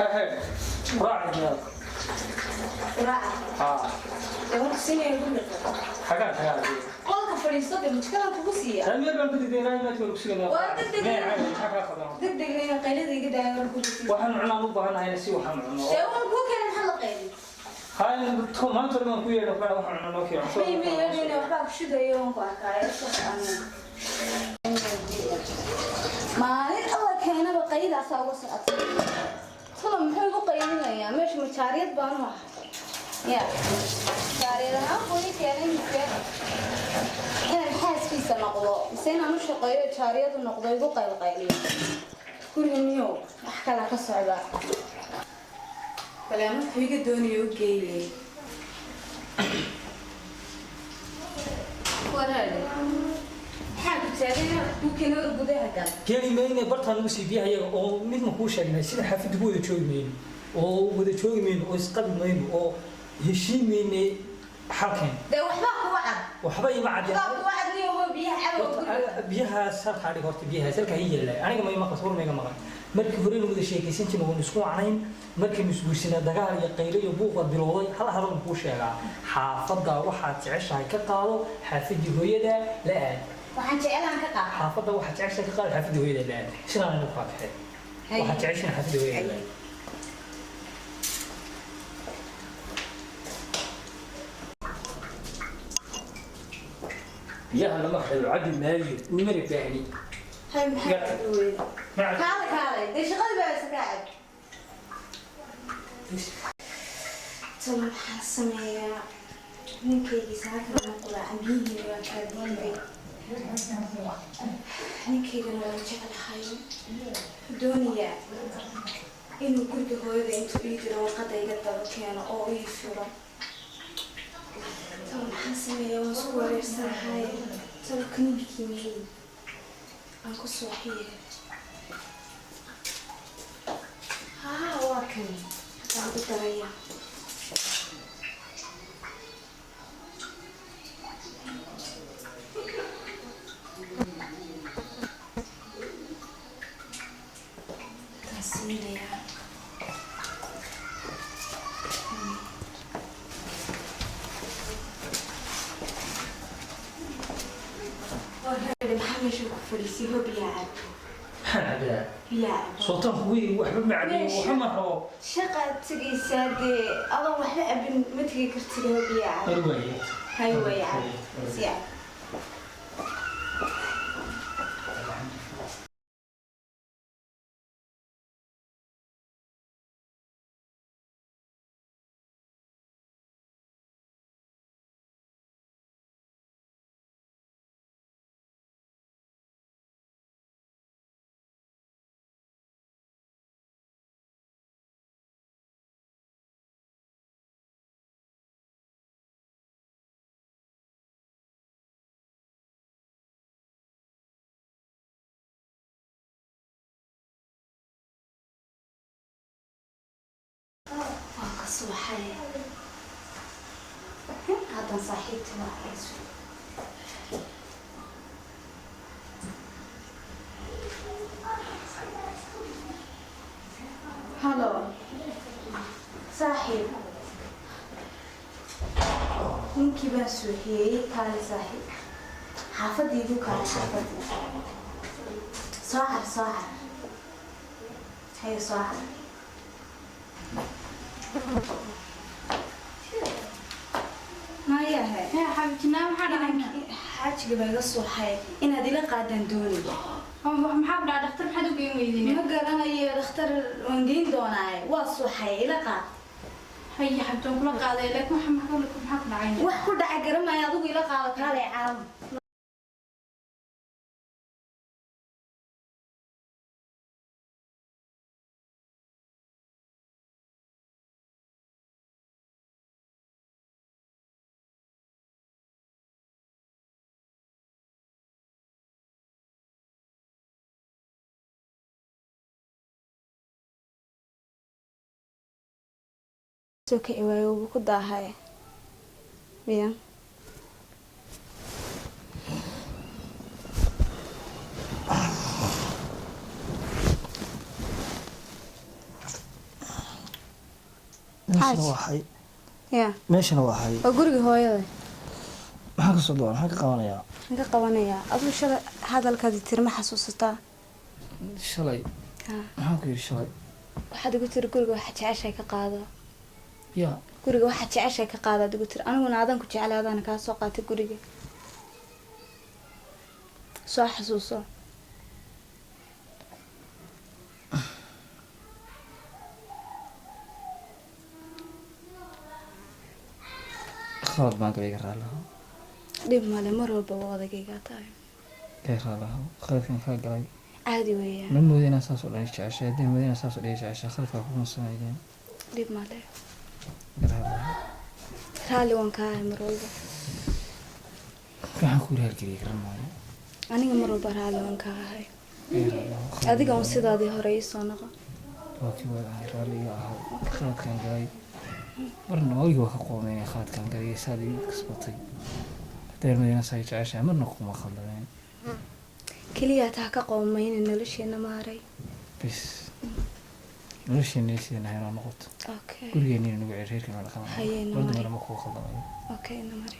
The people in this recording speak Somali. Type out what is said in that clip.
هاي راعي يا راعي يوم سنة يقول لك حاجات قولك فريستة المشكلة كوسية أنا ما بدي ديناي ما تقول بسينا ما عادي حاجة خضراء دق لنا قيلة كده يقول كوسية وحن عنا مبغى أنا هنسي وحن عنا يوم كوك أنا محل قيلة هاي توم ما ترى ما كويه لو كان وحن عنا كيا حبيبي يا وحبك شو ده يوم كواكاي ما الله كأنه بقيلة أسوي ساعات خلاص محل قيلة يا مش مشاريط بانوا يا شاريرها قولي كأنه يفيد أنا الحاس في سنقضى سين أنا شقية شاريط النقضى يبقى القيلين كل يوم أحكي لك الصعبة بلا ما في قدوني يوجي ورالي حاجة تانية ممكن أربطها كان كاني مين برتها نمسي بيها يا أو مثل ما هو شايفنا سيد حافظ هو ده شوي مين أو هو ده شوي مين أو إسقاط مين أو هشي مين حركين ده وحبك وعد وحبايب ما عاد وحبك وعد ليه هو بيها بيها سالك على قرط بيها سالك هي اللي أنا ما يمقص ولا ما يمقص markii hore lagu sheekaysan jiray oo isku canayn markii misguursina dagaal iyo qaylo iyo buuq bilowday hal hadal ku sheegaa xaafada waxa jeceshahay ka qaado xaafadii hooyada la aad waxaan jeclaan ka qaado xaafada waxa jeceshahay ka qaado xaafadii hooyada la aad sidaan ay u faafay waxa jeceshahay xaafadii hooyada la يا هلا ما حلو عدي مالي ومري باهني هاي محمد وين كالي دي شغل بس قاعد ثم حسمي نكي ساكن نقول عمي وكادين بي نكي لما رجع الحي دنيا إنه كل هذا أنتو بيدروا وقد يقدروا كانوا أو يفروا ثم حسمي وصور الساحة تركني كيمي أنكو صحيح ها واكن بعد الدرية تسمية محمد شو كفرسي هو بيلعب بيلعب صوته قوي وحبب معدي وحمر هو شقة تجي سادي الله وحبب ابن متجي كرتي هو بيلعب رواية هاي ويلعب زين صحيح هذا صحيح تبع هلو صاحب ممكن بس هي كان صاحب حافظي ذو كان حافظي صاحب هي صاحب ما هي حبيبتي نام حاجة بيقى الصحي إن هذه لقادن دوني محاولة على دكتور حد وقيم ويديني ما قال أنا يا دكتور وندين دوناي والصحي لقى هي حبيبتي كل قاعدة لك محاولة لكم محاولة عيني وحكو دع قرما يا ذوق لقى كاري عام سوكي وايو كدا هاي بيا meeshana waa hay ya meeshana waa hay oo guriga hooyada maxaa ka soo doon maxaa ka qabanayaa inta qabanaya aduu shalay hadalkaadi tirma xasuusataa shalay maxaan ku yidhi shalay waxaad igu tiri guriga waxa jeceshay ka qaado ya guriga waxa jeceshay ka qaado adigu tiri aniguna aadan ku jeclaadaan ka soo qaatay guriga soo xasuuso khalad baan gabayga raalaha dhib male mar walba waa odagayga tahay kay raalaha khaladkan kaa galay caadi weeyaan ma moodin inaan saas oo dhan jeceshay haddii moodin inaan saas oo dhan jeceshay khaladkaa kuma samaydeen dhib male raalaha raali waan ka ahay mar walba waxaan ku raalgeliyay garan maayo aniga mar walba raali waan ka ahay adiga un sidaadii hore ii soo noqo waa kii waa ahay raaliga ahaa khaladkan galay marna wayga waa ka qoomeen khaladkan galay saad ii kasbatay haddii moodin saay jeceshay marna kuma khaldameen keliya taa ka qoomayna nolosheena maaray bis nolosheena sidaan ahayn oo noqoto okay gurigeennina nagu reerkeena dhaqan Hayeen waldamana ma kuu khaldamayo okay na mari